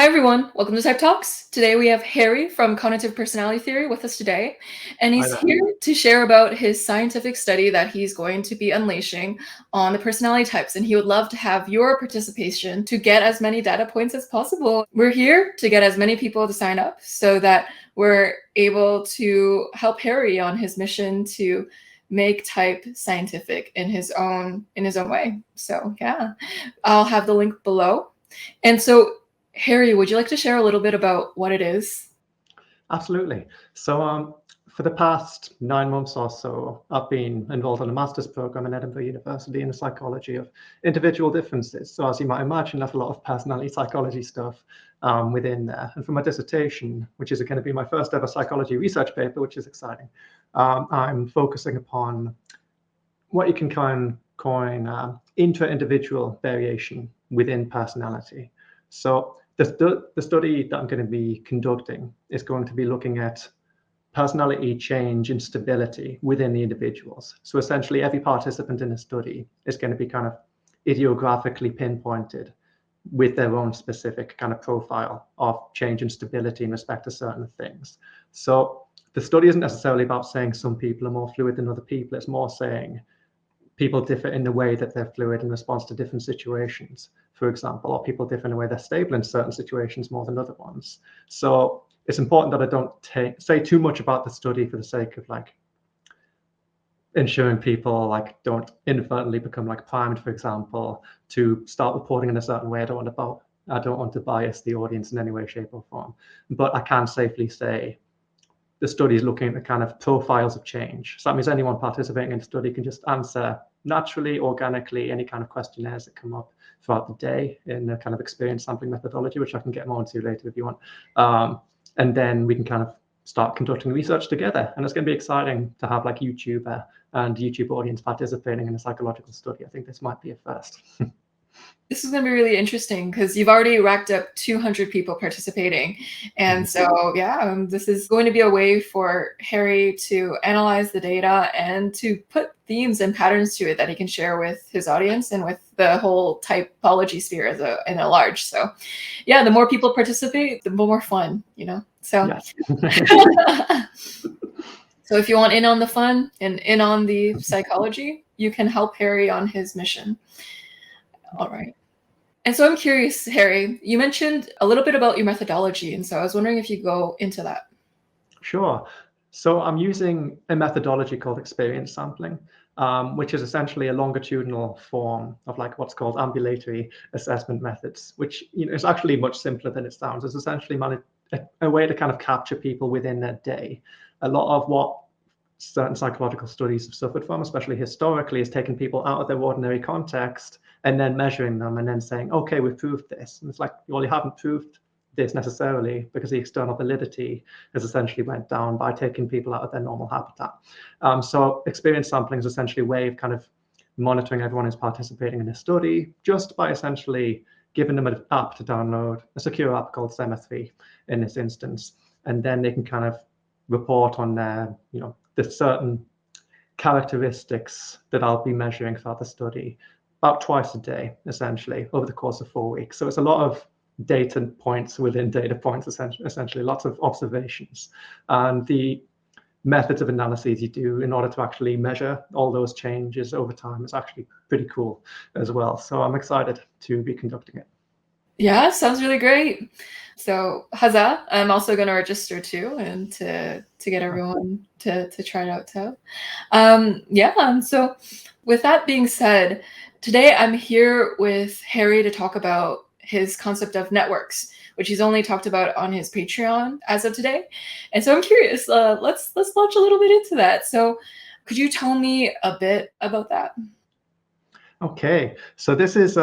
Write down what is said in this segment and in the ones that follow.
everyone, welcome to Type Talks. Today we have Harry from Cognitive Personality Theory with us today, and he's here to share about his scientific study that he's going to be unleashing on the personality types, and he would love to have your participation to get as many data points as possible. We're here to get as many people to sign up so that we're able to help Harry on his mission to make type scientific in his own way. So yeah, I'll have the link below. And so Harry, would you like to share a little bit about what it is? Absolutely. So for the past 9 months or so, I've been involved in a master's program in Edinburgh University in the psychology of individual differences. So as you might imagine, there's a lot of personality psychology stuff within there. And for my dissertation, which is going to be my first ever psychology research paper, which is exciting, I'm focusing upon what you can coin intra-individual variation within personality. So the study that I'm going to be conducting is going to be looking at personality change and stability within the individuals. So essentially, every participant in the study is going to be kind of ideographically pinpointed with their own specific kind of profile of change and stability in respect to certain things. So the study isn't necessarily about saying some people are more fluid than other people. It's more saying people differ in the way that they're fluid in response to different situations, for example, or people differ in the way they're stable in certain situations more than other ones. So it's important that I don't say too much about the study for the sake of ensuring people don't inadvertently become primed, for example, to start reporting in a certain way. I don't want to bias the audience in any way, shape, or form. But I can safely say the study is looking at the kind of profiles of change. So that means anyone participating in the study can just answer naturally, organically, any kind of questionnaires that come up throughout the day in the kind of experience sampling methodology, which I can get more into later if you want. And then we can kind of start conducting research together. And it's going to be exciting to have YouTuber and YouTube audience participating in a psychological study. I think this might be a first. This is going to be really interesting because you've already racked up 200 people participating. And so, yeah, this is going to be a way for Harry to analyze the data and to put themes and patterns to it that he can share with his audience and with the whole typology sphere in a large. So, yeah, the more people participate, the more fun, So, yes. So if you want in on the fun and in on the psychology, you can help Harry on his mission. All right. And so I'm curious, Harry, you mentioned a little bit about your methodology. And so I was wondering if you go into that. Sure. So I'm using a methodology called experience sampling, which is essentially a longitudinal form of what's called ambulatory assessment methods, which is actually much simpler than it sounds. It's essentially a way to kind of capture people within their day. A lot of what certain psychological studies have suffered from, especially historically, is taking people out of their ordinary context and then measuring them and then saying, okay, we've proved this. And it's well, you haven't proved this necessarily because the external validity has essentially went down by taking people out of their normal habitat. So experience sampling is essentially a way of kind of monitoring everyone who's participating in a study just by essentially giving them an app to download, a secure app called SEMA3 in this instance. And then they can kind of report on their, the certain characteristics that I'll be measuring throughout the study about twice a day, essentially, over the course of 4 weeks. So it's a lot of data points within data points, essentially, lots of observations. And the methods of analyses you do in order to actually measure all those changes over time is actually pretty cool as well. So I'm excited to be conducting it. Yeah, sounds really great. So huzzah, I'm also going to register too and to get everyone to try it out too. Yeah, so with that being said, today I'm here with Harry to talk about his concept of networks, which he's only talked about on his Patreon as of today. And so I'm curious, let's launch a little bit into that. So could you tell me a bit about that? Okay, so this is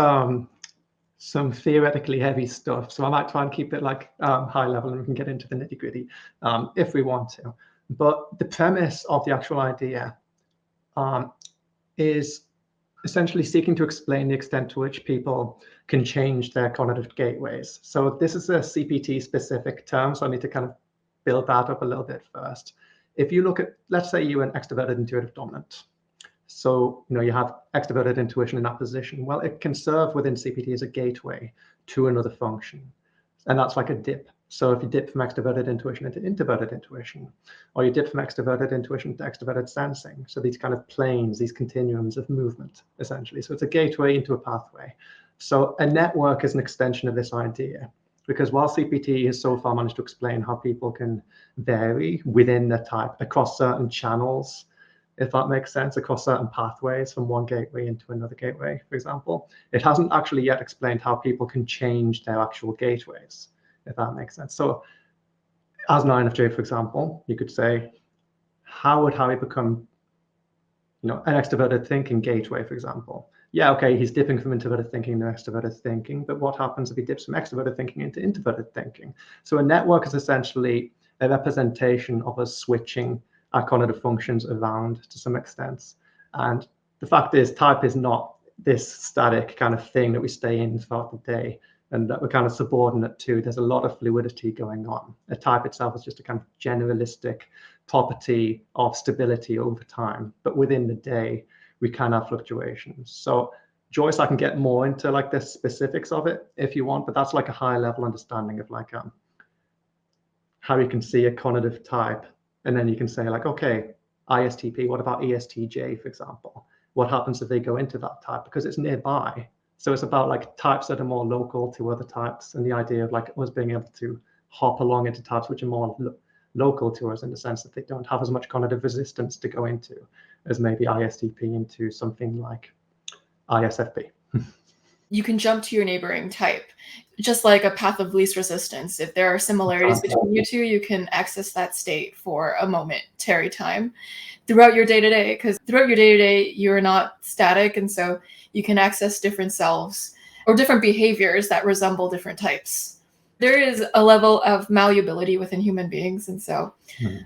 some theoretically heavy stuff. So I might try and keep it high level and we can get into the nitty gritty if we want to. But the premise of the actual idea is essentially seeking to explain the extent to which people can change their cognitive gateways. So this is a CPT specific term, so I need to kind of build that up a little bit first. If you look at, let's say you're an extroverted intuitive dominant. So, you have extroverted intuition in that position. Well, it can serve within CPT as a gateway to another function. And that's like a dip. So if you dip from extroverted intuition into introverted intuition, or you dip from extroverted intuition to extroverted sensing. So these kind of planes, these continuums of movement, essentially. So it's a gateway into a pathway. So a network is an extension of this idea, because while CPT has so far managed to explain how people can vary within the type across certain channels, if that makes sense, across certain pathways from one gateway into another gateway, for example, it hasn't actually yet explained how people can change their actual gateways, if that makes sense. So as an INFJ, for example, you could say, how would Harry become, an extroverted thinking gateway, for example? Yeah, okay, he's dipping from introverted thinking to extroverted thinking, but what happens if he dips from extroverted thinking into introverted thinking? So a network is essentially a representation of us switching our cognitive functions around to some extent. And the fact is, type is not this static kind of thing that we stay in throughout the day and that we're kind of subordinate to. There's a lot of fluidity going on. A type itself is just a kind of generalistic property of stability over time, but within the day, we can have fluctuations. So Joyce, I can get more into like the specifics of it if you want, but that's like a high level understanding of like how you can see a cognitive type. And then you can say like, okay, ISTP, what about ESTJ, for example? What happens if they go into that type? Because it's nearby. So it's about like types that are more local to other types, and the idea of like us being able to hop along into types which are more local to us in the sense that they don't have as much cognitive resistance to go into as maybe ISTP into something like ISFP. You can jump to your neighboring type, just like a path of least resistance. If there are similarities between you two, you can access that state for a momentary time throughout your day-to-day, because throughout your day-to-day, you're not static, and so you can access different selves or different behaviors that resemble different types. There is a level of malleability within human beings, and so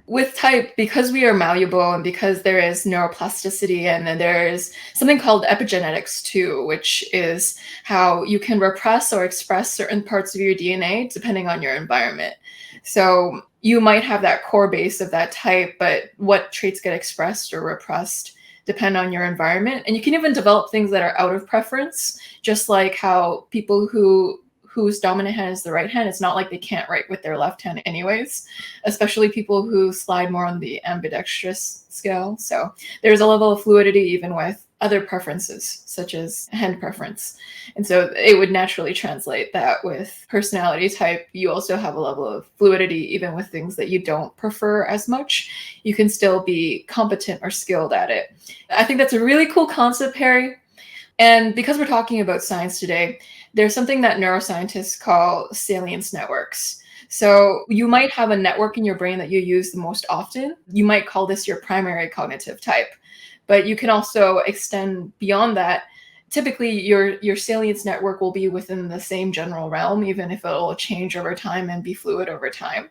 with type, because we are malleable and because there is neuroplasticity, and then there is something called epigenetics too, which is how you can repress or express certain parts of your DNA depending on your environment. So you might have that core base of that type, but what traits get expressed or repressed depend on your environment. And you can even develop things that are out of preference, just like how people whose dominant hand is the right hand, it's not like they can't write with their left hand anyways, especially people who slide more on the ambidextrous scale. So there's a level of fluidity even with other preferences, such as hand preference. And so it would naturally translate that with personality type. You also have a level of fluidity, even with things that you don't prefer as much. You can still be competent or skilled at it. I think that's a really cool concept, Harry. And because we're talking about science today, there's something that neuroscientists call salience networks. So you might have a network in your brain that you use the most often. You might call this your primary cognitive type, but you can also extend beyond that. Typically, your salience network will be within the same general realm, even if it'll change over time and be fluid over time.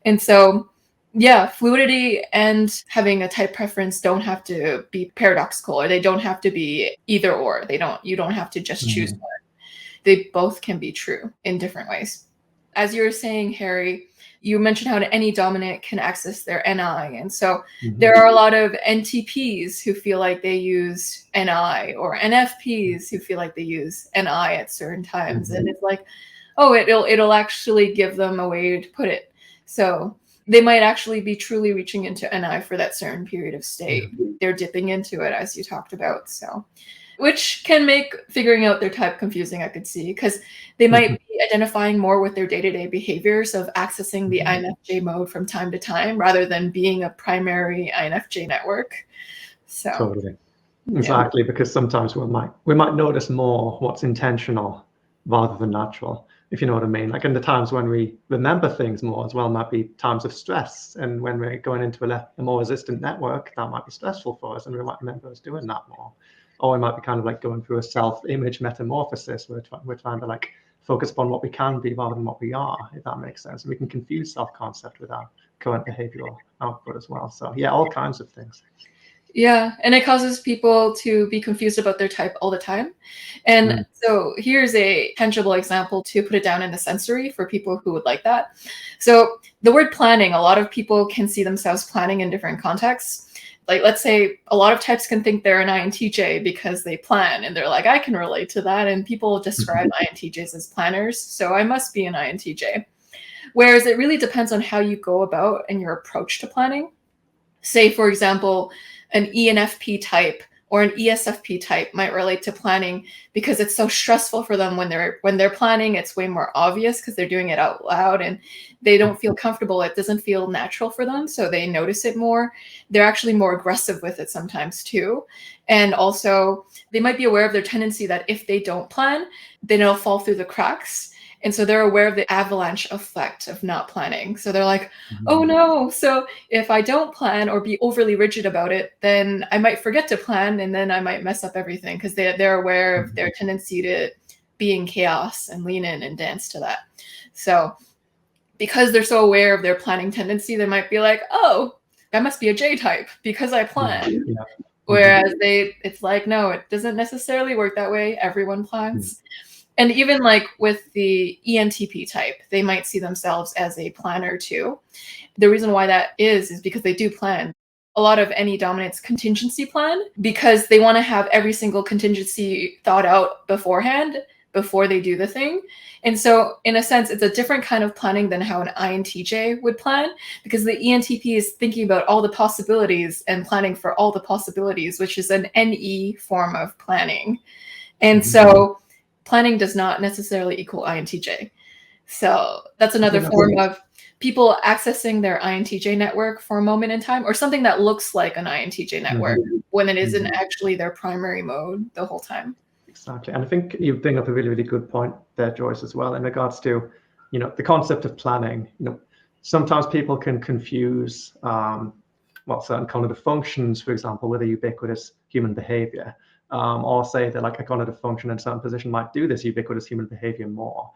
And so yeah, fluidity and having a type preference don't have to be paradoxical, or they don't have to be either or. You don't have to just choose one. They both can be true in different ways. As you were saying, Harry, you mentioned how any dominant can access their NI. And so there are a lot of NTPs who feel like they use NI, or NFPs who feel like they use NI at certain times. And it's like, oh, it'll actually give them a way to put it. So they might actually be truly reaching into NI for that certain period of state. They're dipping into it, as you talked about. So, which can make figuring out their type confusing, I could see, because they might be identifying more with their day-to-day behaviors of accessing the INFJ mode from time to time, rather than being a primary INFJ network. So Totally. Exactly, because sometimes we might notice more what's intentional rather than natural, if you know what I mean. Like in the times when we remember things more as well might be times of stress, and when we're going into a more resistant network, that might be stressful for us, and we might remember us doing that more. Or we might be kind of like going through a self-image metamorphosis where we're trying to like focus upon what we can be rather than what we are, if that makes sense. And we can confuse self-concept with our current behavioral output as well. So yeah, all kinds of things. Yeah, and it causes people to be confused about their type all the time. And Mm. so here's a tangible example to put it down in the sensory for people who would like that. So the word planning, a lot of people can see themselves planning in different contexts. Like, let's say a lot of types can think they're an INTJ because they plan and they're like, I can relate to that. And people describe INTJs as planners. So I must be an INTJ. Whereas it really depends on how you go about and your approach to planning. Say, for example, an ENFP type or an ESFP type might relate to planning because it's so stressful for them when they're planning. It's way more obvious because they're doing it out loud and they don't feel comfortable. It doesn't feel natural for them, so they notice it more. They're actually more aggressive with it sometimes too. And also, they might be aware of their tendency that if they don't plan, then it'll fall through the cracks. And so they're aware of the avalanche effect of not planning. So they're like, oh Mhm. no. So if I don't plan or be overly rigid about it, then I might forget to plan and then I might mess up everything because they're aware of their tendency to be in chaos and lean in and dance to that. So because they're so aware of their planning tendency, they might be like, oh, I must be a J type because I Yeah, plan. yeah. Mhm. Whereas it's like, no, it doesn't necessarily work that way. Everyone Mm. plans. And even like with the ENTP type, they might see themselves as a planner too. The reason why that is because they do plan. A lot of any dominants contingency plan because they want to have every single contingency thought out beforehand before they do the thing. And so, in a sense, it's a different kind of planning than how an INTJ would plan because the ENTP is thinking about all the possibilities and planning for all the possibilities, which is an NE form of planning. And Mhm. so, planning does not necessarily equal INTJ. So that's I another think that's form of people accessing their INTJ network for a moment in time, or something that looks like an INTJ network Mhm. when it isn't Mhm. actually their primary mode the whole time. Exactly. And I think you bring up a really, really good point there, Joyce, as well, in regards to, the concept of planning. Sometimes people can confuse certain cognitive functions, for example, with a ubiquitous human behavior, or say that like a cognitive function in a certain position might do this ubiquitous human behavior more.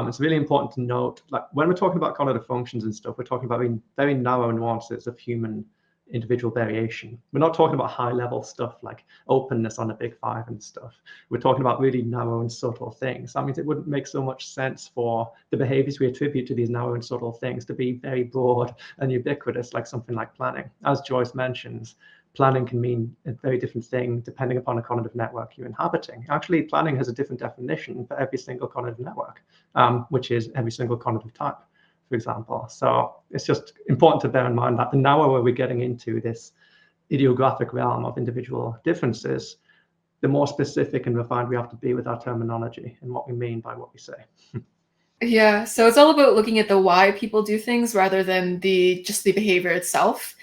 It's really important to note, like when we're talking about cognitive functions and stuff, we're talking about very narrow nuances of human individual variation. We're not talking about high level stuff like openness on a big five and stuff. We're talking about really narrow and subtle things. That means it wouldn't make so much sense for the behaviors we attribute to these narrow and subtle things to be very broad and ubiquitous, like something like planning. As Joyce mentions, planning can mean a very different thing depending upon the cognitive network you're inhabiting. Actually, planning has a different definition for every single cognitive network, which is every single cognitive type, for example. So it's just important to bear in mind that the narrower we're getting into this ideographic realm of individual differences, the more specific and refined we have to be with our terminology and what we mean by what we say. Yeah, so it's all about looking at the why people do things rather than just the behavior itself.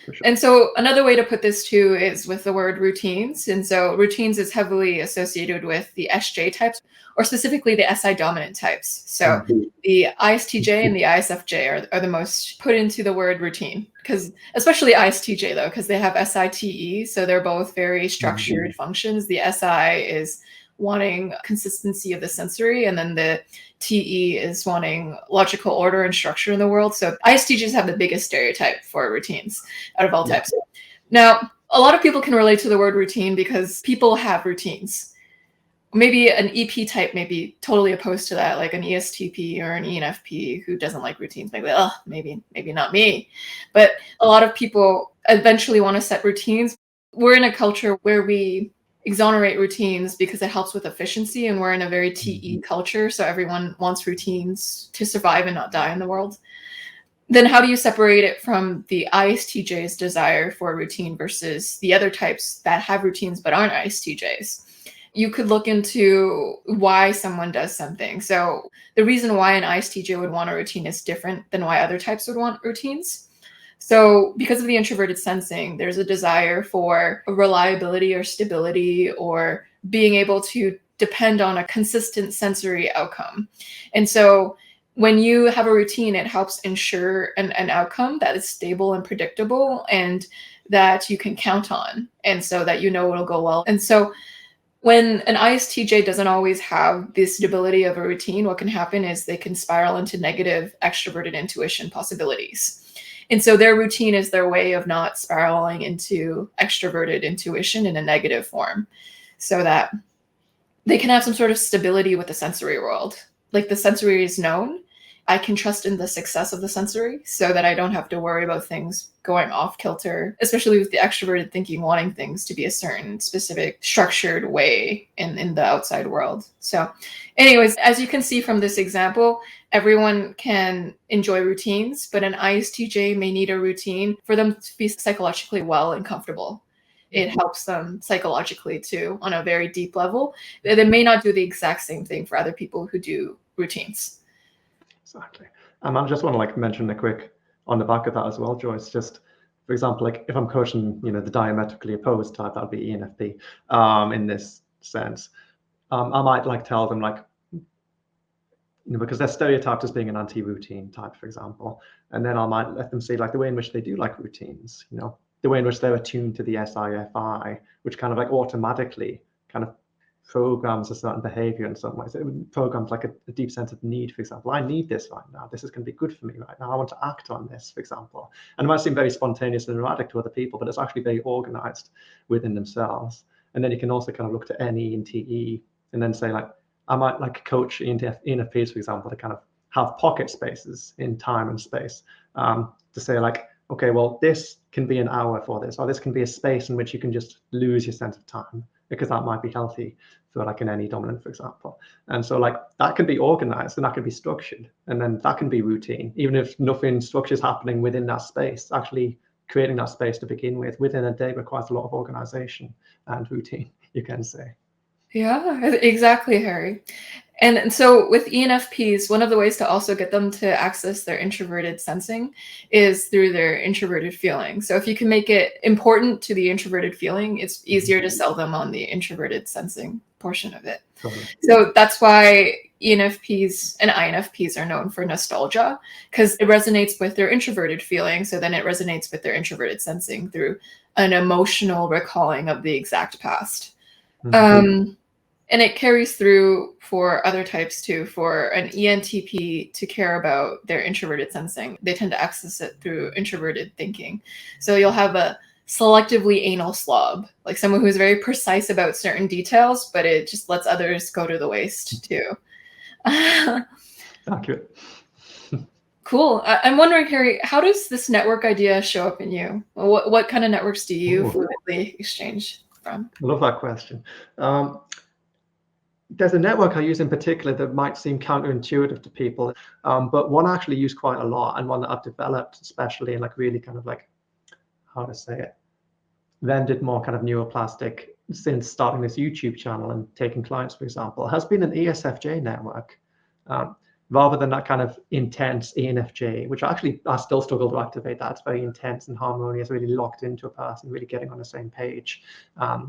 For sure. And so another way to put this too is with the word routines. And so routines is heavily associated with the SJ types, or specifically the SI dominant types. So the ISTJ and the ISFJ are the most put into the word routine, because especially ISTJ though, because they have SITE. So they're both very structured functions. The SI is wanting consistency of the sensory, and then the TE is wanting logical order and structure in the world. So ISTJs have the biggest stereotype for routines out of all Yeah. types. Now, a lot of people can relate to the word routine because people have routines. Maybe an EP type may be totally opposed to that, like an ESTP or an ENFP who doesn't like routines. Maybe, oh, maybe not me. But a lot of people eventually want to set routines. We're in a culture where we exonerate routines because it helps with efficiency, and we're in a very TE culture, so everyone wants routines to survive and not die in the world. Then how do you separate it from the ISTJ's desire for a routine versus the other types that have routines but aren't ISTJs? You could look into why someone does something. So the reason why an ISTJ would want a routine is different than why other types would want routines. So because of the introverted sensing, there's a desire for reliability or stability or being able to depend on a consistent sensory outcome. And so when you have a routine, it helps ensure an outcome that is stable and predictable and that you can count on. And so that you know it'll go well. And so when an ISTJ doesn't always have the stability of a routine, what can happen is they can spiral into negative extroverted intuition possibilities. And so their routine is their way of not spiraling into extroverted intuition in a negative form, so that they can have some sort of stability with the sensory world. Like the sensory is known, I can trust in the success of the sensory so that I don't have to worry about things going off kilter, especially with the extroverted thinking, wanting things to be a certain specific structured way in the outside world. So anyways, as you can see from this example, everyone can enjoy routines, but an ISTJ may need a routine for them to be psychologically well and comfortable. It helps them psychologically too on a very deep level. They may not do the exact same thing for other people who do routines. Exactly. I just want to like mention a quick on the back of that as well, Joyce. Just for example, like if I'm coaching, the diametrically opposed type, that'd be ENFP. In this sense, I might like tell them like, because they're stereotyped as being an anti-routine type, for example, and then I might let them see like the way in which they do like routines. The way in which they're attuned to the SIFI, which kind of like automatically kind of programs a certain behavior in some ways. It programs like a deep sense of need, for example. I need this right now. This is going to be good for me right now. I want to act on this, for example. And it might seem very spontaneous and erratic to other people, but it's actually very organized within themselves. And then you can also kind of look to NE and TE and then say like, I might like coach ENFPs, for example, to kind of have pocket spaces in time and space, to say like, okay, well, this can be an hour for this, or this can be a space in which you can just lose your sense of time, because that might be healthy for like an NE dominant, for example. And so like that can be organized and that can be structured, and then that can be routine, even if nothing structure is happening within that space. Actually creating that space to begin with within a day requires a lot of organization and routine, you can say. Yeah, exactly, Harry. And so with ENFPs, one of the ways to also get them to access their introverted sensing is through their introverted feeling. So if you can make it important to the introverted feeling, it's easier to sell them on the introverted sensing portion of it. Totally. So that's why ENFPs and INFPs are known for nostalgia, because it resonates with their introverted feeling. So then it resonates with their introverted sensing through an emotional recalling of the exact past. And it carries through for other types too. For an ENTP to care about their introverted sensing, they tend to access it through introverted thinking. So you'll have a selectively anal slob, like someone who's very precise about certain details, but it just lets others go to the waste too. Accurate. Cool. I'm wondering, Harry, how does this network idea show up in you? What kind of networks do you fluidly exchange from? I love that question. There's a network I use in particular that might seem counterintuitive to people, but one I actually use quite a lot, and one that I've developed, especially in like really kind of like, how to say it, rendered more kind of neuroplastic since starting this YouTube channel and taking clients, for example, has been an ESFJ network, rather than that kind of intense ENFJ, which I still struggle to activate that. It's very intense and harmonious, really locked into a person, really getting on the same page,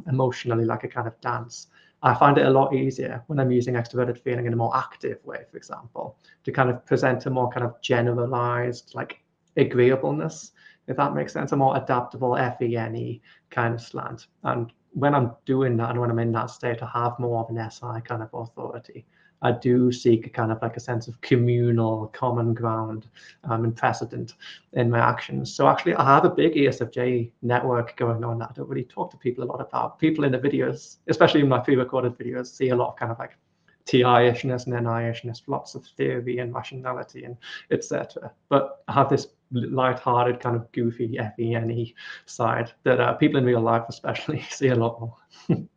emotionally, like a kind of dance. I find it a lot easier when I'm using extroverted feeling in a more active way, for example, to kind of present a more kind of generalized, like agreeableness, if that makes sense, a more adaptable FENE kind of slant. And when I'm doing that and when I'm in that state, I have more of an SI kind of authority. I do seek a kind of like a sense of communal common ground and precedent in my actions. So actually, I have a big ESFJ network going on that I don't really talk to people a lot about. People in the videos, especially in my pre-recorded videos, see a lot of kind of like TI-ishness and NI-ishness, lots of theory and rationality and etc. But I have this light-hearted kind of goofy FENE side that people in real life especially see a lot more.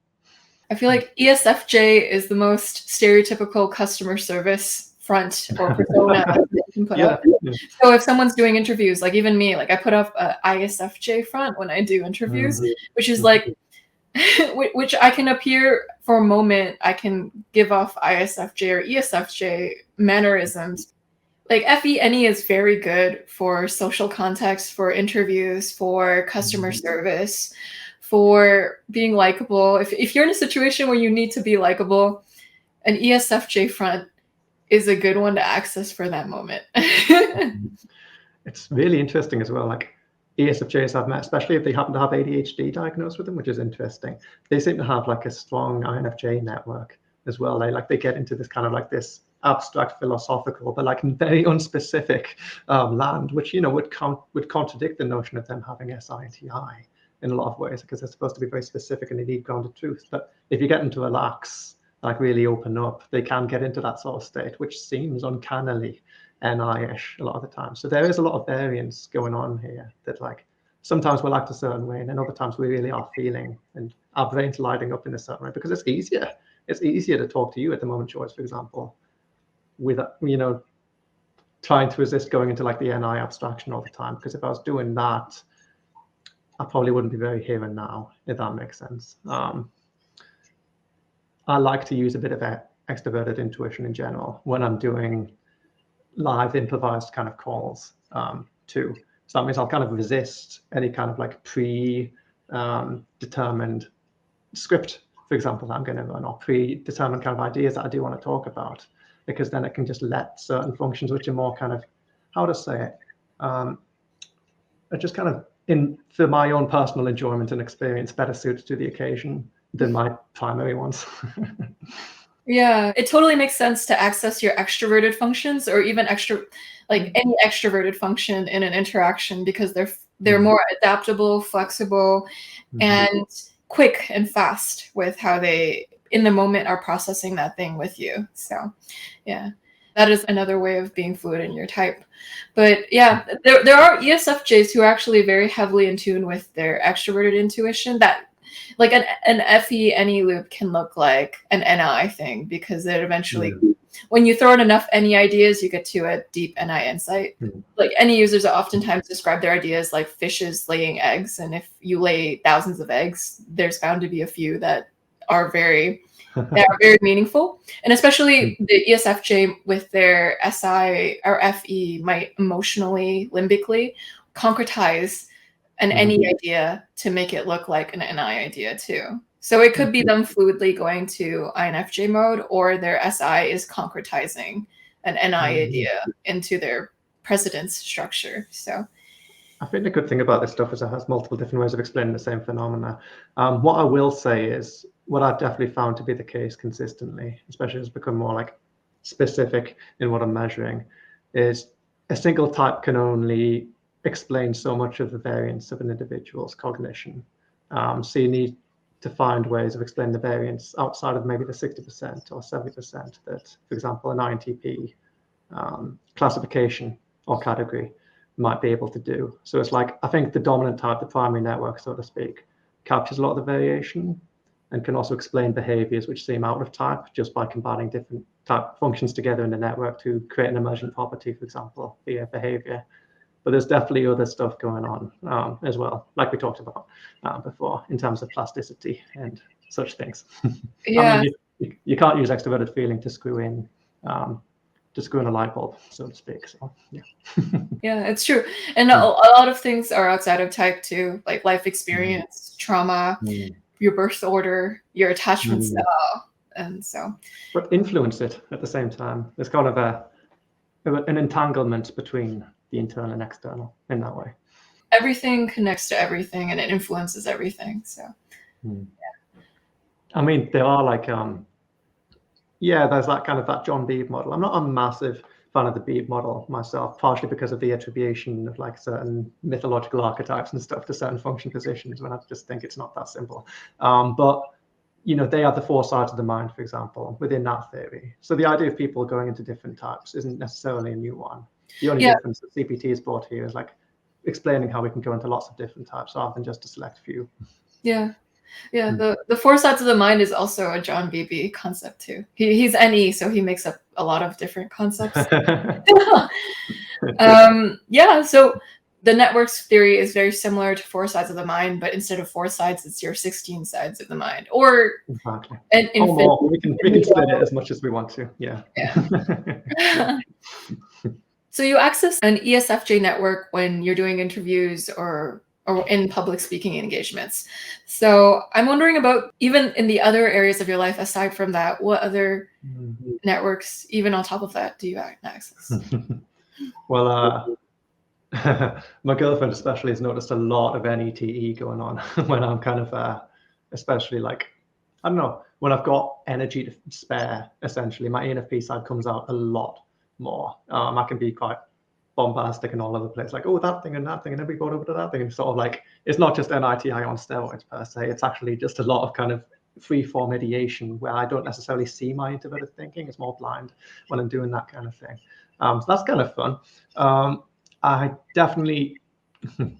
I feel like ESFJ is the most stereotypical customer service front or persona that you can put up. Yeah. So if someone's doing interviews, like even me, like I put up a ISFJ front when I do interviews, which is like, which I can appear for a moment, I can give off ISFJ or ESFJ mannerisms. Like FENE is very good for social context, for interviews, for customer service, for being likable. If you're in a situation where you need to be likable, an ESFJ front is a good one to access for that moment. It's really interesting as well. Like ESFJs I've met, especially if they happen to have ADHD diagnosed with them, which is interesting. They seem to have like a strong INFJ network as well. They get into this kind of like this abstract philosophical, but like very unspecific land, which, you know, would contradict the notion of them having SI in a lot of ways, because they're supposed to be very specific and they need grounded truth. But if you get them to relax, like really open up, they can get into that sort of state, which seems uncannily NI-ish a lot of the time. So there is a lot of variance going on here, that like sometimes we'll act a certain way and then other times we really are feeling and our brain's lighting up in a certain way, because it's easier. It's easier to talk to you at the moment, Joyce, for example, with, you know, trying to resist going into like the NI abstraction all the time. Because if I was doing that, I probably wouldn't be very here and now, if that makes sense. I like to use a bit of extroverted intuition in general when I'm doing live improvised kind of calls too. So that means I'll kind of resist any kind of like determined script, for example, that I'm going to run, or predetermined kind of ideas that I do want to talk about, because then it can just let certain functions which are more kind of, how to say it, are just kind of for my own personal enjoyment and experience, better suited to the occasion than my primary ones. Yeah, it totally makes sense to access your extroverted functions, or even any extroverted function in an interaction, because they're more adaptable, flexible, and quick and fast with how they in the moment are processing that thing with you. So yeah, that is another way of being fluid in your type. But yeah, there are ESFJs who are actually very heavily in tune with their extroverted intuition, that like an FE NE loop can look like an NI thing, because it eventually, when you throw in enough NE ideas, you get to a deep NI insight. Like NE users oftentimes describe their ideas like fishes laying eggs, and if you lay thousands of eggs, there's bound to be a few that are very meaningful. And especially the ESFJ with their SI or FE might emotionally, limbically concretize an NE idea to make it look like an NI idea too. So it could be them fluidly going to INFJ mode, or their SI is concretizing an NI idea into their precedence structure. So I think the good thing about this stuff is it has multiple different ways of explaining the same phenomena. What I will say is, what I've definitely found to be the case consistently, especially as it's become more like specific in what I'm measuring, is a single type can only explain so much of the variance of an individual's cognition. So you need to find ways of explaining the variance outside of maybe the 60% or 70% that, for example, an INTP classification or category might be able to do. So it's like, I think the dominant type, the primary network, so to speak, captures a lot of the variation and can also explain behaviors which seem out of type just by combining different type functions together in the network to create an emergent property, for example, via behavior. But there's definitely other stuff going on as well, like we talked about before, in terms of plasticity and such things. yeah. I mean, you can't use extroverted feeling to screw in a light bulb, so to speak. So yeah. Yeah, it's true. And a lot of things are outside of type too, like life experience, trauma, your birth order, your attachment style, and so. But influence it at the same time. There's kind of an entanglement between the internal and external in that way. Everything connects to everything, and it influences everything. So yeah. I mean, there are like there's that kind of that John Beebe model. I'm not a massive fan of the Beebe model myself, partially because of the attribution of like certain mythological archetypes and stuff to certain function positions, when I just think it's not that simple. But you know, they are the four sides of the mind, for example, within that theory. So the idea of people going into different types isn't necessarily a new one. The only difference that CPT has brought here is like explaining how we can go into lots of different types rather than just a select few. Yeah. The four sides of the mind is also a John Beebe concept too. He's NE, so he makes up a lot of different concepts. So the networks theory is very similar to four sides of the mind, but instead of four sides, it's your 16 sides of the mind, or exactly. an infinite. We can split it as much as we want to. Yeah. So you access an ESFJ network when you're doing interviews or in public speaking engagements. So I'm wondering about, even in the other areas of your life aside from that, what other networks, even on top of that, do you access? Well, my girlfriend especially has noticed a lot of NETE going on when I'm kind of, especially like, I don't know, when I've got energy to spare, essentially, my ENFP side comes out a lot more. I can be quite bombastic and all over the place, like, oh, that thing, and then we go over to that thing, and sort of like, it's not just NITI on steroids per se, it's actually just a lot of kind of free-form ideation where I don't necessarily see my introverted thinking. It's more blind when I'm doing that kind of thing. So that's kind of fun. I definitely,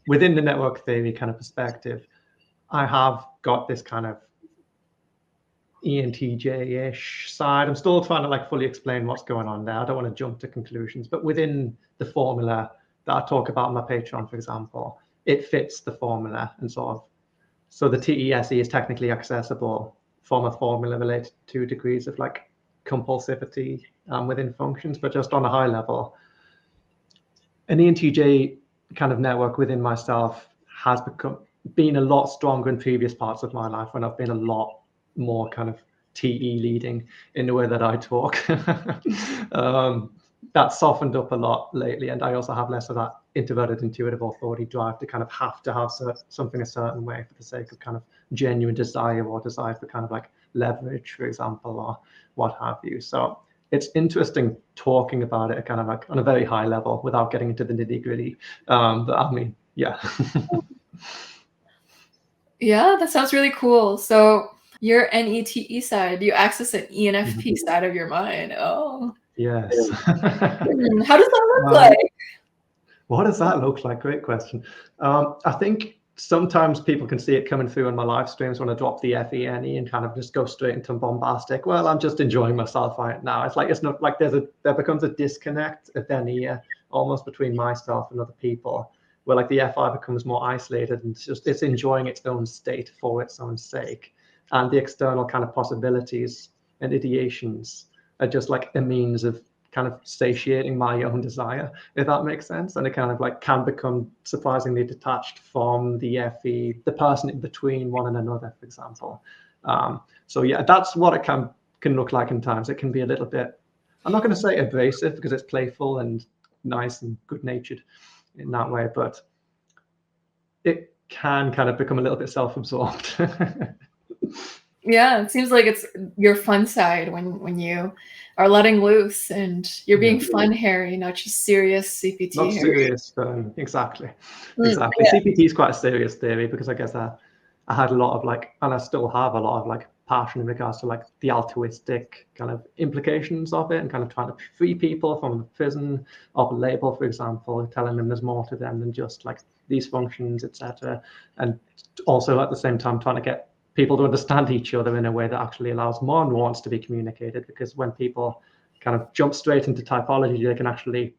within the network theory kind of perspective, I have got this kind of ENTJ-ish side. I'm still trying to like fully explain what's going on there. I don't want to jump to conclusions, but within the formula that I talk about on my Patreon, for example, it fits the formula and sort of, so the TESE is technically accessible from a formula related to degrees of like compulsivity within functions, but just on a high level, an ENTJ kind of network within myself has been a lot stronger in previous parts of my life when I've been a lot more kind of TE leading in the way that I talk. That softened up a lot lately, and I also have less of that introverted intuitive authority drive to kind of have to have something a certain way for the sake of kind of genuine desire or desire for kind of like leverage, for example, or what have you. So it's interesting talking about it kind of like on a very high level without getting into the nitty-gritty. But I mean, yeah. Yeah, that sounds really cool. So your NETE side, you access an ENFP side of your mind. Oh. Yes. How does that look like? What does that look like? Great question. I think sometimes people can see it coming through on my live streams when I drop the FENE and kind of just go straight into bombastic. Well, I'm just enjoying myself right now. It's like, it's not like there becomes a disconnect at then here almost between myself and other people, where like the FI becomes more isolated and it's enjoying its own state for its own sake. And the external kind of possibilities and ideations are just like a means of kind of satiating my own desire, if that makes sense. And it kind of like can become surprisingly detached from the FE, the person in between one and another, for example. So yeah, that's what it can look like in times. It can be a little bit, I'm not going to say abrasive because it's playful and nice and good-natured in that way, but it can kind of become a little bit self-absorbed. Yeah, it seems like it's your fun side when you are letting loose and you're being fun, Harry, not just serious CPT. Not Harry. serious, exactly. Exactly. Yeah. CPT is quite a serious theory because I guess I had a lot of like, and I still have a lot of like passion in regards to like the altruistic kind of implications of it and kind of trying to free people from the prison of a label, for example, telling them there's more to them than just like these functions, etc. And also at the same time trying to get people to understand each other in a way that actually allows more nuance to be communicated, because when people kind of jump straight into typology, they can actually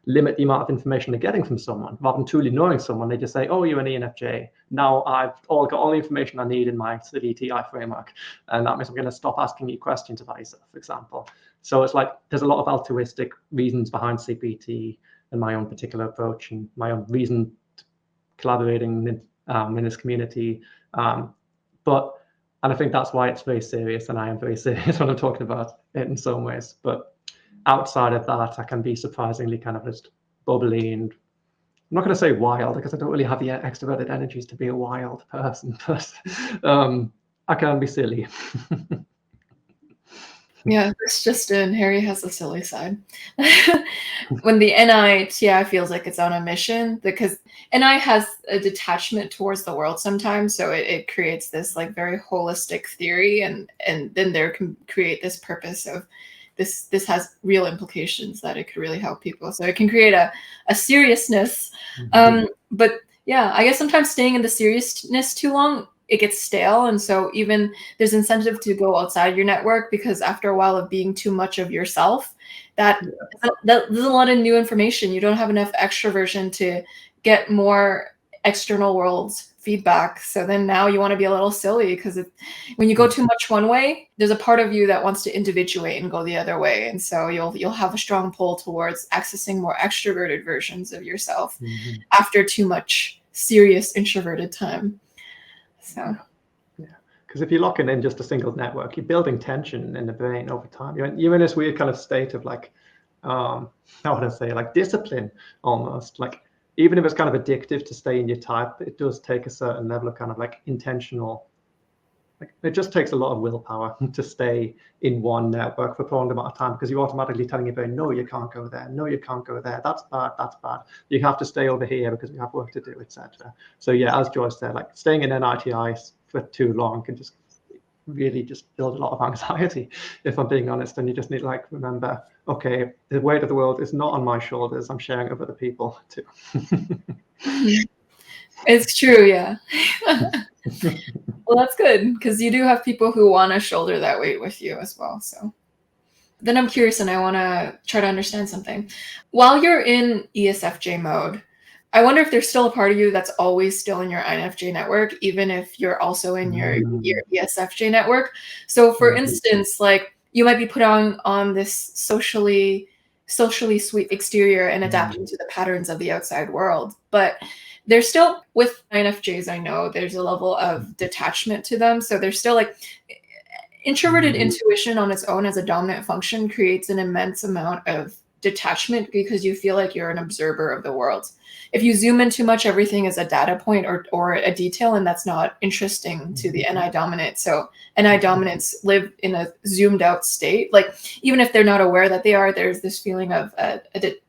limit the amount of information they're getting from someone. Rather than truly knowing someone, they just say, oh, you're an ENFJ. Now I've got all the information I need in my CPT framework. And that means I'm going to stop asking you questions about yourself, for example. So it's like there's a lot of altruistic reasons behind CPT and my own particular approach and my own reason collaborating in this community. And I think that's why it's very serious, and I am very serious when I'm talking about it in some ways. But outside of that, I can be surprisingly kind of just bubbly and I'm not going to say wild because I don't really have the extroverted energies to be a wild person, but I can be silly. Yeah, it's just in. Harry has a silly side. When the NITI feels like it's on a mission, because NI has a detachment towards the world sometimes, so it creates this like very holistic theory, and then there can create this purpose of this has real implications that it could really help people. So it can create a seriousness. But yeah, I guess sometimes staying in the seriousness too long, it gets stale. And so even there's incentive to go outside your network, because after a while of being too much of yourself, that there's a lot of new information. You don't have enough extroversion to get more external world feedback. So then now you want to be a little silly, because when you go too much one way, there's a part of you that wants to individuate and go the other way. And so you'll have a strong pull towards accessing more extroverted versions of yourself after too much serious introverted time. So yeah, because if you're locking in just a single network, you're building tension in the brain over time. You're in this weird kind of state of like, how would I say, like discipline almost. Like even if it's kind of addictive to stay in your type, it does take a certain level of kind of like intentional Like, it just takes a lot of willpower to stay in one network for a prolonged amount of time, because you're automatically telling your brain, no, you can't go there. No, you can't go there. That's bad. That's bad. You have to stay over here because we have work to do, etc. So yeah, as Joyce said, like staying in NITI for too long can just really just build a lot of anxiety, if I'm being honest. And you just need to like remember, okay, the weight of the world is not on my shoulders. I'm sharing it with other people too. It's true, yeah. Well, that's good, because you do have people who want to shoulder that weight with you as well. So then I'm curious, and I want to try to understand something. While you're in ESFJ mode, I wonder if there's still a part of you that's always still in your INFJ network, even if you're also in your ESFJ network. So for instance, like you might be put on this socially sweet exterior and adapting to the patterns of the outside world, but there's still, with INFJs, I know there's a level of detachment to them. So there's still like introverted intuition on its own as a dominant function creates an immense amount of detachment because you feel like you're an observer of the world. If you zoom in too much, everything is a data point or a detail, and that's not interesting to the NI dominant. So NI dominants live in a zoomed out state. Like even if they're not aware that they are, there's this feeling of a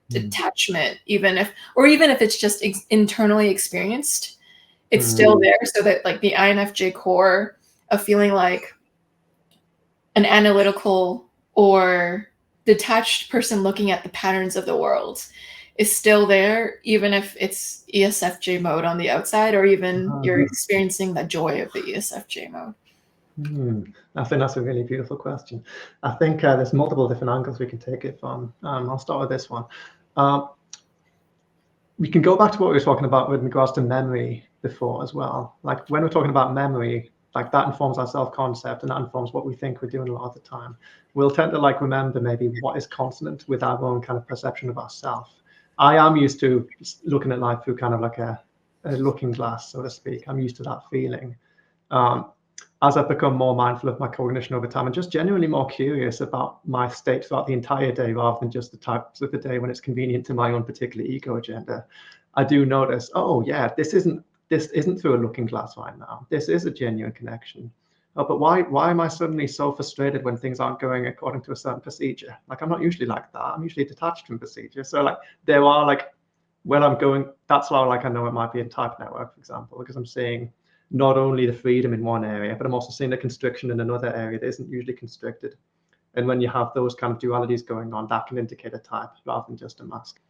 detachment, even if it's just internally experienced, it's still there. So that like the INFJ core of feeling like an analytical or detached person looking at the patterns of the world is still there, even if it's ESFJ mode on the outside, or even you're experiencing the joy of the ESFJ mode. I think that's a really beautiful question. I think there's multiple different angles we can take it from. I'll start with this one. We can go back to what we were talking about with regards to memory before as well. Like when we're talking about memory, like that informs our self-concept, and that informs what we think we're doing a lot of the time. We'll tend to like remember maybe what is consonant with our own kind of perception of ourselves. I am used to looking at life through kind of like a looking glass, so to speak. I'm used to that feeling. As I've become more mindful of my cognition over time and just genuinely more curious about my state throughout the entire day, rather than just the types of the day when it's convenient to my own particular ego agenda, I do notice, oh yeah, this isn't through a looking glass right now. This is a genuine connection. Oh, but why am I suddenly so frustrated when things aren't going according to a certain procedure? Like I'm not usually like that. I'm usually detached from procedure. So like there are like when I'm going, that's why like I know it might be a type network, for example, because I'm seeing not only the freedom in one area, but I'm also seeing the constriction in another area that isn't usually constricted. And when you have those kind of dualities going on, that can indicate a type rather than just a mask.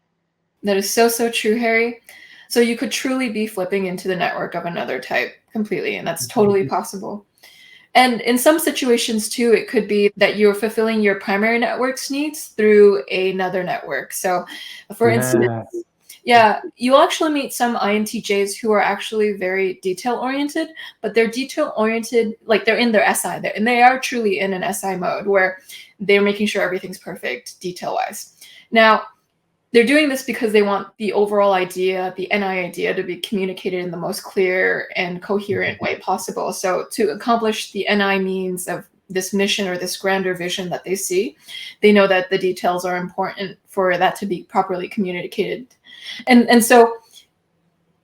That is so, so true, Harry. So you could truly be flipping into the network of another type completely, and that's totally possible. And in some situations too, it could be that you're fulfilling your primary network's needs through another network. So for instance, you'll actually meet some INTJs who are actually very detail-oriented, but they're detail-oriented, like they're in their SI, and they are truly in an SI mode where they're making sure everything's perfect detail-wise. Now, they're doing this because they want the overall idea, the NI idea, to be communicated in the most clear and coherent way possible. So to accomplish the NI means of this mission or this grander vision that they see, they know that the details are important for that to be properly communicated. And so,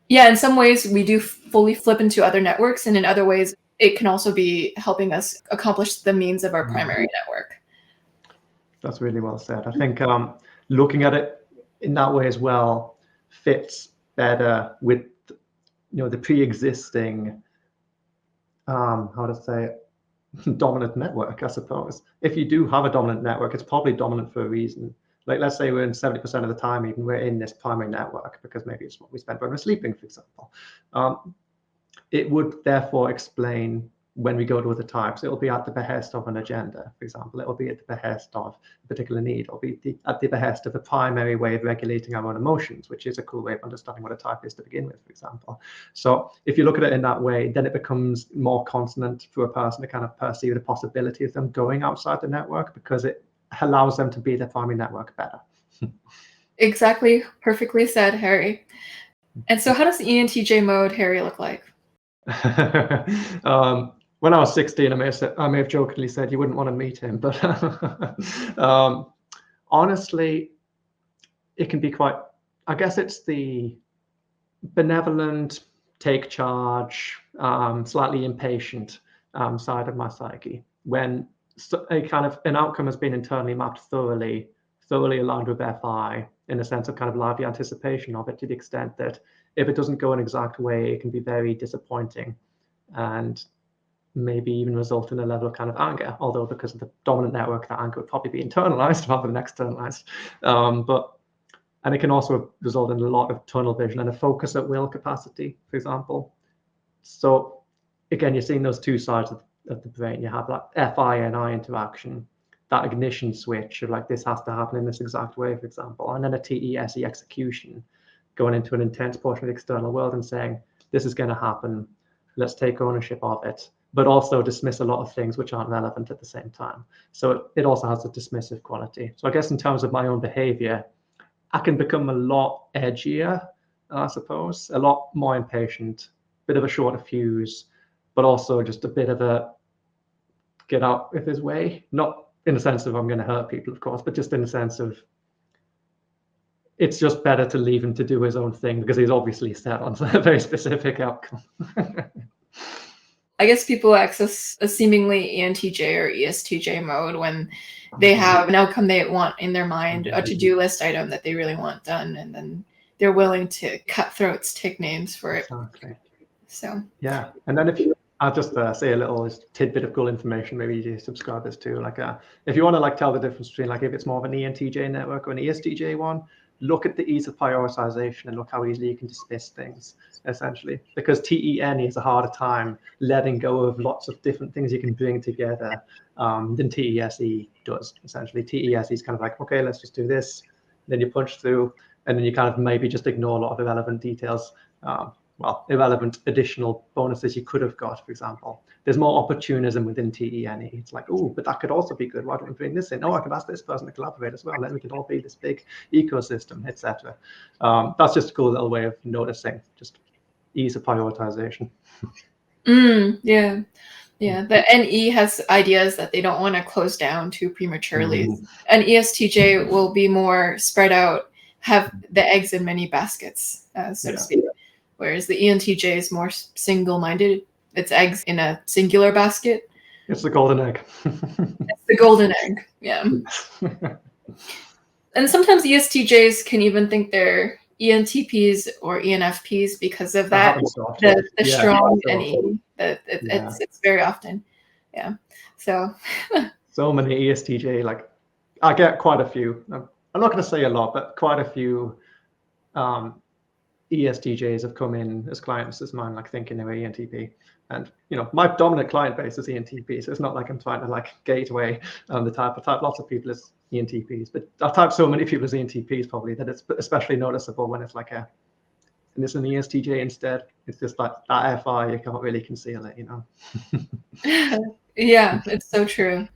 yeah, in some ways we do fully flip into other networks, and in other ways it can also be helping us accomplish the means of our primary network. That's really well said. I think looking at it in that way as well fits better with the pre-existing how to say it, dominant network, I suppose. If you do have a dominant network, it's probably dominant for a reason. Like let's say we're in 70% of the time, even we're in this primary network because maybe it's what we spend when we're sleeping, for example. It would therefore explain when we go to other types, it'll be at the behest of an agenda, for example. It'll be at the behest of a particular need. It'll be at the behest of a primary way of regulating our own emotions, which is a cool way of understanding what a type is to begin with, for example. So if you look at it in that way, then it becomes more consonant for a person to kind of perceive the possibility of them going outside the network, because it allows them to be their primary network better. Exactly. Perfectly said, Harry. And so how does the ENTJ mode, Harry, look like? When I was 16, I may have jokingly said you wouldn't want to meet him, but honestly, it can be quite, I guess it's the benevolent, take charge, slightly impatient side of my psyche. When an outcome has been internally mapped thoroughly aligned with FI, in a sense of kind of lively anticipation of it, to the extent that if it doesn't go an exact way, it can be very disappointing and maybe even result in a level of kind of anger, although because of the dominant network, that anger would probably be internalized rather than externalized. And it can also result in a lot of tunnel vision and a focus at will capacity, for example. So again, you're seeing those two sides of the brain. You have that FI and I interaction, that ignition switch of like, this has to happen in this exact way, for example, and then a TESE execution, going into an intense portion of the external world and saying, this is going to happen, let's take ownership of it, but also dismiss a lot of things which aren't relevant at the same time. So it also has a dismissive quality. So I guess in terms of my own behavior, I can become a lot edgier, I suppose, a lot more impatient, bit of a shorter fuse, but also just a bit of a get out of his way. Not in the sense of I'm going to hurt people, of course, but just in the sense of it's just better to leave him to do his own thing because he's obviously set on a very specific outcome. I guess people access a seemingly ENTJ or ESTJ mode when they have an outcome they want in their mind, a to-do list item that they really want done, and then they're willing to cut throats, take names for it. Exactly. So yeah, and then I'll just say a little tidbit of cool information, maybe you subscribers too. Like, if you want to like tell the difference between like if it's more of an ENTJ network or an ESTJ one, look at the ease of prioritization and look how easily you can dismiss things, essentially. Because TEN has a harder time letting go of lots of different things you can bring together than TESE does, essentially. TESE is kind of like, okay, let's just do this. Then you punch through, and then you kind of maybe just ignore a lot of irrelevant details. Irrelevant additional bonuses you could have got, for example. There's more opportunism within TENE. It's like, oh, but that could also be good. Why don't we bring this in? Oh, I could ask this person to collaborate as well. Then we could all be this big ecosystem, etc. That's just a cool little way of noticing, just ease of prioritization. Yeah. The NE has ideas that they don't want to close down too prematurely. And ESTJ will be more spread out, have the eggs in many baskets, so to speak. Whereas the ENTJ is more single-minded. It's eggs in a singular basket. It's the golden egg. It's the golden egg, yeah. And sometimes ESTJs can even think they're ENTPs or ENFPs because of that. The strong NE. It's very often. Yeah. So many ESTJ, like I get quite a few. I'm not going to say a lot, but quite a few ESTJs have come in as clients as mine, like thinking they were ENTP. And my dominant client base is ENTP, so it's not like I'm trying to like gateway the type. I type lots of people as ENTPs, but I type so many people as ENTPs probably that it's especially noticeable when it's like and it's an ESTJ instead. It's just like that FI, you can't really conceal it, Yeah, it's so true.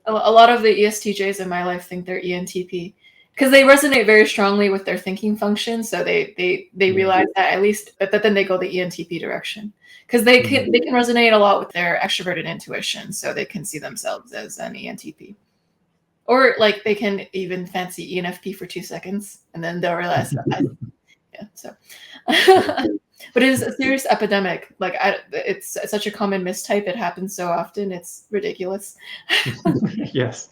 A lot of the ESTJs in my life think they're ENTP because they resonate very strongly with their thinking function. So they realize that at least, but then they go the ENTP direction because they can resonate a lot with their extroverted intuition. So they can see themselves as an ENTP, or like they can even fancy ENFP for 2 seconds and then they'll realize so. But it is a serious epidemic. Like it's such a common mistype. It happens so often. It's ridiculous. Yes.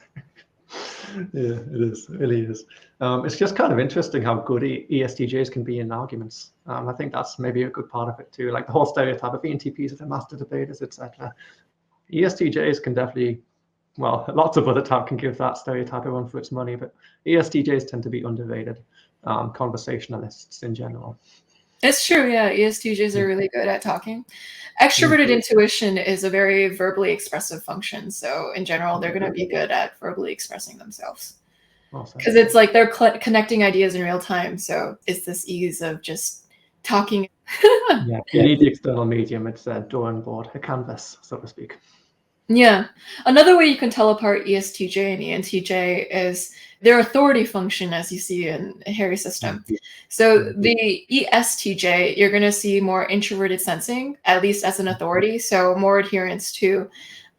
Yeah, it is. It really is. It's just kind of interesting how good ESTJs can be in arguments. I think that's maybe a good part of it too. Like the whole stereotype of ENTPs are master debaters, etc. ESTJs can definitely, lots of other type can give that stereotype a run for its money, but ESTJs tend to be underrated conversationalists in general. It's true, yeah. ESTJs are really good at talking. Extroverted intuition is a very verbally expressive function. So in general, they're going to be good at verbally expressing themselves. Because it's like they're connecting ideas in real time. So it's this ease of just talking. Yeah, you need the external medium. It's a drawing board, a canvas, so to speak. Yeah. Another way you can tell apart ESTJ and ENTJ is their authority function, as you see in Harry's system. So the ESTJ, you're going to see more introverted sensing, at least as an authority. So more adherence to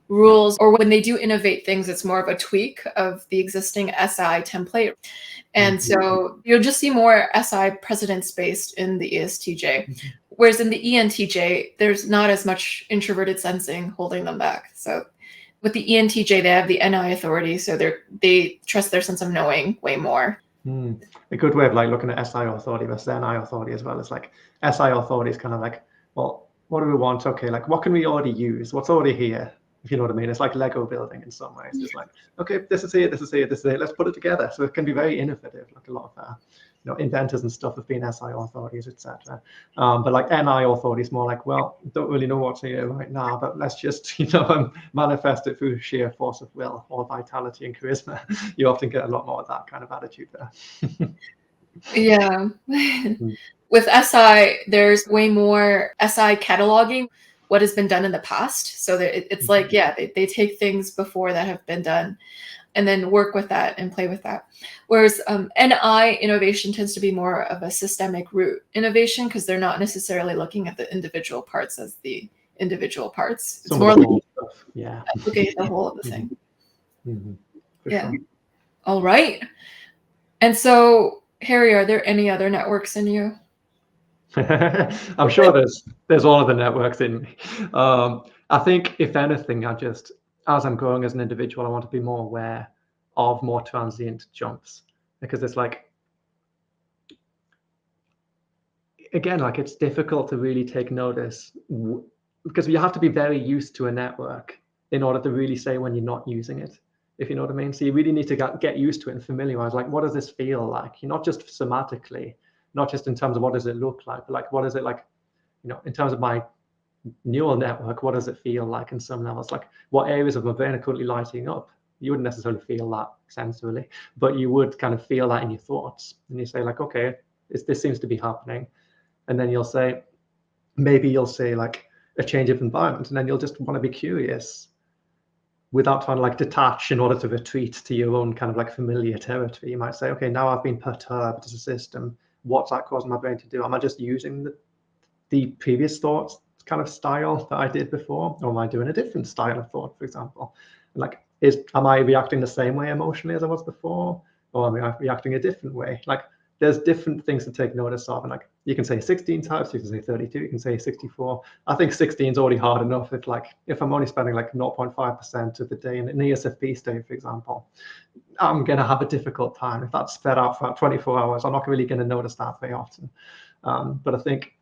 rules, or when they do innovate things, it's more of a tweak of the existing SI template. And so you'll just see more SI precedence based in the ESTJ. Whereas in the ENTJ, there's not as much introverted sensing holding them back. So with the ENTJ, they have the NI authority, so they trust their sense of knowing way more. A good way of like looking at SI authority versus NI authority as well is like SI authority is kind of like, well, what do we want? Okay, like what can we already use? What's already here? If you know what I mean. It's like Lego building in some ways. It's like, okay, this is here, this is here, this is here. Let's put it together. So it can be very innovative. Like a lot of inventors and stuff have been SI authorities, etc. But like NI authority is more like, well, don't really know what's here right now, but let's just manifest it through sheer force of will or vitality and charisma. You often get a lot more of that kind of attitude there. Yeah. With SI, there's way more SI cataloging what has been done in the past. So it's like, yeah, they take things before that have been done and then work with that and play with that. Whereas NI innovation tends to be more of a systemic root innovation because they're not necessarily looking at the individual parts as the individual parts. It's more like looking at the whole of the thing. Yeah. Sure. All right. And so, Harry, are there any other networks in you? I'm sure there's all of the networks in me. I think if anything, as I'm growing as an individual, I want to be more aware of more transient jumps, because it's like, again, like it's difficult to really take notice because you have to be very used to a network in order to really say when you're not using it, if you know what I mean. So you really need to get used to it and familiarize, like, what does this feel like? Not just somatically, not just in terms of what does it look like, but like, what is it like, in terms of my neural network, what does it feel like in some levels? Like, what areas of my brain are currently lighting up? You wouldn't necessarily feel that sensorily, but you would kind of feel that in your thoughts. And you say like, okay, this seems to be happening. And then maybe you'll say like a change of environment, and then you'll just want to be curious without trying to like detach in order to retreat to your own kind of like familiar territory. You might say, okay, now I've been perturbed as a system. What's that causing my brain to do? Am I just using the previous thoughts kind of style that I did before, or am I doing a different style of thought, for example? And like, am I reacting the same way emotionally as I was before, or am I reacting a different way? Like, there's different things to take notice of, and like, you can say 16 types, you can say 32, you can say 64. I think 16 is already hard enough. If I'm only spending like 0.5% of the day in an ESFP state, for example, I'm going to have a difficult time. If that's spread out for about 24 hours, I'm not really going to notice that very often. But I think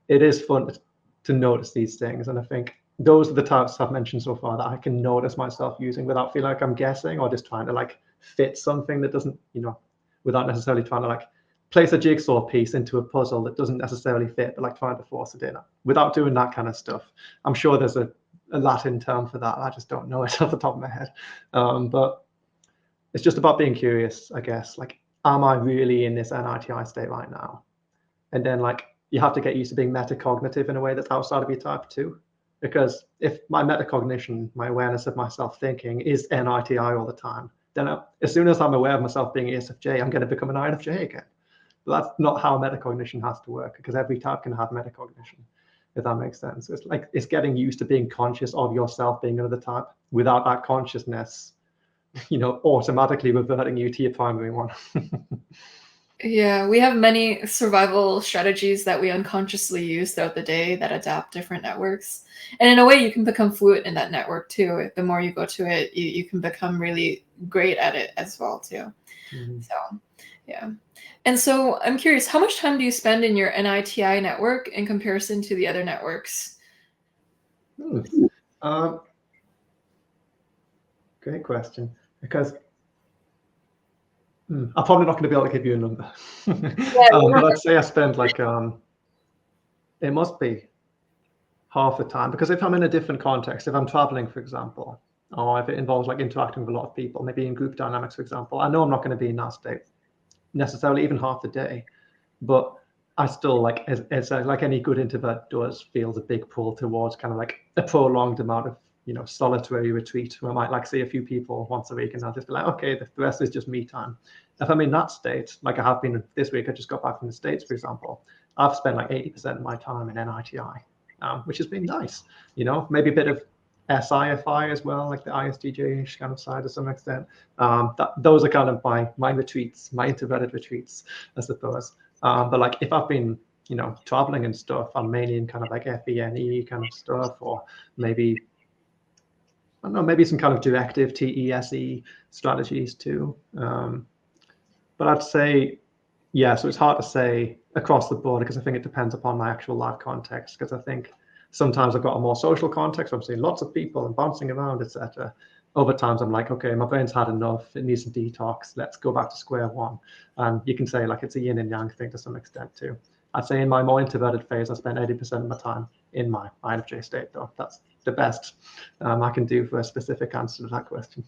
it is fun to notice these things. And I think those are the types I've mentioned so far that I can notice myself using without feeling like I'm guessing or just trying to like fit something that doesn't, without necessarily trying to like place a jigsaw piece into a puzzle that doesn't necessarily fit, but like trying to force it in. Without doing that kind of stuff, I'm sure there's a Latin term for that. I just don't know it off the top of my head. But it's just about being curious, I guess. Like, am I really in this NITI state right now? And then like, you have to get used to being metacognitive in a way that's outside of your type too. Because if my metacognition, my awareness of myself thinking is NITI all the time, then as soon as I'm aware of myself being ESFJ, I'm going to become an INFJ again. But that's not how metacognition has to work, because every type can have metacognition, if that makes sense. It's like, it's getting used to being conscious of yourself being another type without that consciousness, automatically reverting you to your primary one. Yeah, we have many survival strategies that we unconsciously use throughout the day that adapt different networks. And in a way, you can become fluent in that network too. The more you go to it, you can become really great at it as well too. So, yeah. And so I'm curious, how much time do you spend in your NITI network in comparison to the other networks? Great question, because I'm probably not going to be able to give you a number. But I'd say I spend like, it must be half the time, because if I'm in a different context, if I'm traveling, for example, or if it involves like interacting with a lot of people, maybe in group dynamics, for example, I know I'm not going to be in that state necessarily even half the day, but I still like, as like any good introvert does, feels a big pull towards kind of like a prolonged amount of solitary retreat, where I might like see a few people once a week, and I'll just be like, okay, the rest is just me time. If I'm in that state, like I have been this week, I just got back from the States, for example, I've spent like 80% of my time in NITI, which has been nice. Maybe a bit of SIFI as well, like the ISTJ kind of side to some extent. Those are kind of my retreats, my introverted retreats, I suppose. But like, if I've been traveling and stuff, I'm mainly in kind of like FENE kind of stuff, or maybe, I don't know, maybe some kind of directive TESE strategies too. But I'd say, yeah, so it's hard to say across the board because I think it depends upon my actual life context. Because I think sometimes I've got a more social context, I'm seeing lots of people and bouncing around, etc. Other times I'm like, okay, my brain's had enough, it needs some detox, let's go back to square one. And you can say like it's a yin and yang thing to some extent too. I'd say in my more introverted phase, I spend 80% of my time in my INFJ state, though. That's the best I can do for a specific answer to that question.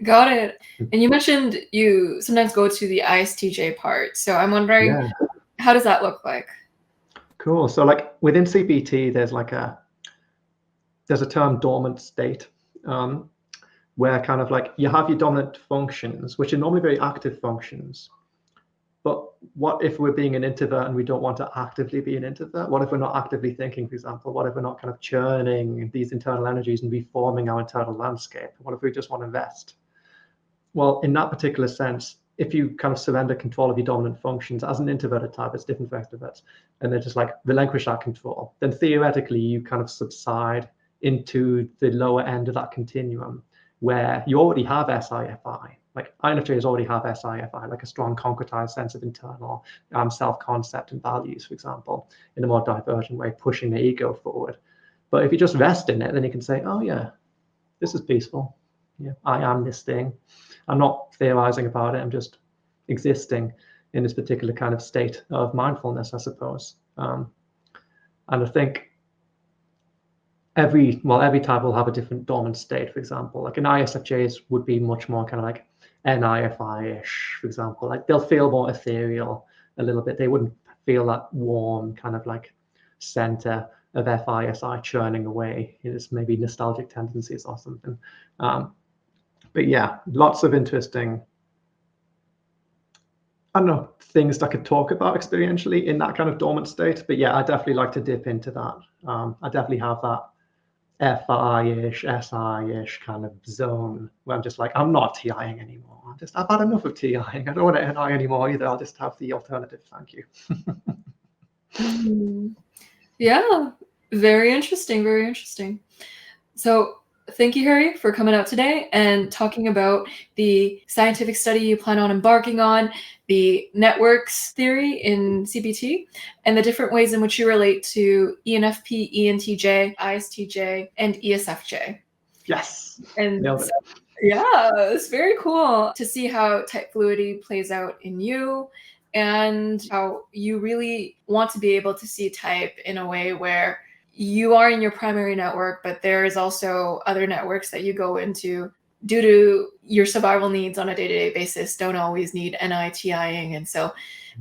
Got it. And you mentioned you sometimes go to the ISTJ part. So I'm wondering, how does that look like? Cool. So like within CPT, there's a term dormant state, where kind of like you have your dominant functions, which are normally very active functions. But what if we're being an introvert and we don't want to actively be an introvert? What if we're not actively thinking, for example? What if we're not kind of churning these internal energies and reforming our internal landscape? What if we just want to rest? Well, in that particular sense, if you kind of surrender control of your dominant functions as an introverted type, it's different for extroverts, and they're just like relinquish that control, then theoretically you kind of subside into the lower end of that continuum where you already have SIFI. Like INFJs already have SIFI, like a strong concretized sense of internal self-concept and values, for example, in a more divergent way, pushing the ego forward. But if you just rest in it, then you can say, oh yeah, this is peaceful. Yeah, I am this thing. I'm not theorizing about it. I'm just existing in this particular kind of state of mindfulness, I suppose. And I think every type will have a different dormant state, for example. Like an ISFJs would be much more kind of like NIFI-ish, for example. Like they'll feel more ethereal a little bit. They wouldn't feel that warm kind of like center of FISI churning away. It's maybe nostalgic tendencies or something. But yeah, lots of interesting, I don't know, things I could talk about experientially in that kind of dormant state. But yeah, I definitely like to dip into that. I definitely have that FI-ish, SI-ish kind of zone where I'm just like, I'm not TIing anymore. I've had enough of TIing. I don't want to NI anymore either. I'll just have the alternative. Thank you. Yeah, very interesting, very interesting. So thank you, Harry, for coming out today and talking about the scientific study you plan on embarking on, the networks theory in CPT, and the different ways in which you relate to ENFP, ENTJ, ISTJ, and ESFJ. Yes. And so, yeah, it's very cool to see how type fluidity plays out in you and how you really want to be able to see type in a way where you are in your primary network, but there is also other networks that you go into due to your survival needs on a day-to-day basis don't always need NITIing. And so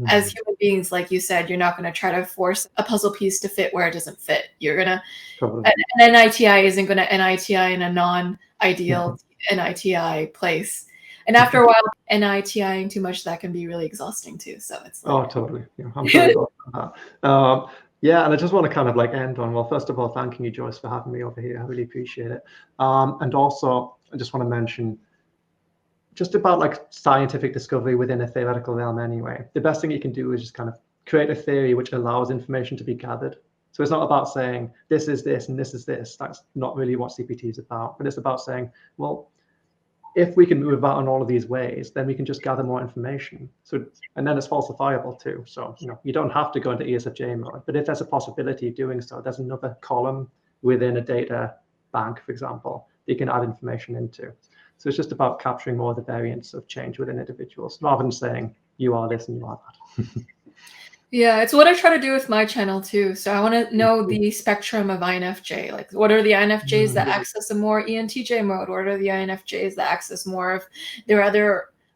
as human beings, like you said, you're not going to try to force a puzzle piece to fit where it doesn't fit. You're going to, an NITI isn't going to NITI in a non-ideal NITI place. And after a while, NITIing too much, that can be really exhausting too. So it's like, totally. Yeah, I'm sorry about that. Yeah, and I just want to kind of like end on, well, first of all, thanking you, Joyce, for having me over here. I really appreciate it. And also, I just want to mention just about like scientific discovery within a theoretical realm anyway. The best thing you can do is just kind of create a theory which allows information to be gathered. So it's not about saying this is this and this is this. That's not really what CPT is about. But it's about saying, well, if we can move about in all of these ways, then we can just gather more information. So, and then it's falsifiable too. So, you don't have to go into ESFJ mode, but if there's a possibility of doing so, there's another column within a data bank, for example, that you can add information into. So it's just about capturing more of the variance of change within individuals, rather than saying you are this and you are that. Yeah, it's what I try to do with my channel too. So I want to know the spectrum of INFJ. Like, what are the INFJs that access a more ENTJ mode? What are the INFJs that access more of their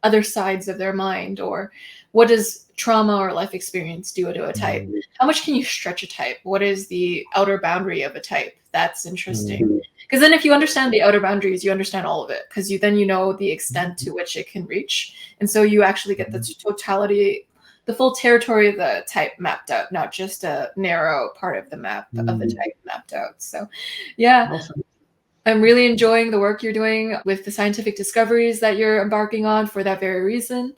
other sides of their mind? Or what does trauma or life experience do to a type? How much can you stretch a type? What is the outer boundary of a type? That's interesting. Because then if you understand the outer boundaries, you understand all of it. Because you know the extent to which it can reach. And so you actually get the totality, the full territory of the type mapped out, not just a narrow part of the map of the type mapped out. So yeah, awesome. I'm really enjoying the work you're doing with the scientific discoveries that you're embarking on for that very reason.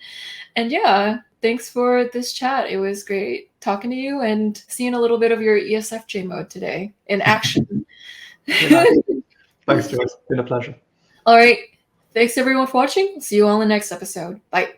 And yeah, thanks for this chat. It was great. talking to you and seeing a little bit of your ESFJ mode today in action. Yeah. Thanks, Joyce. It's been a pleasure. All right. Thanks everyone for watching. See you all in the next episode. Bye.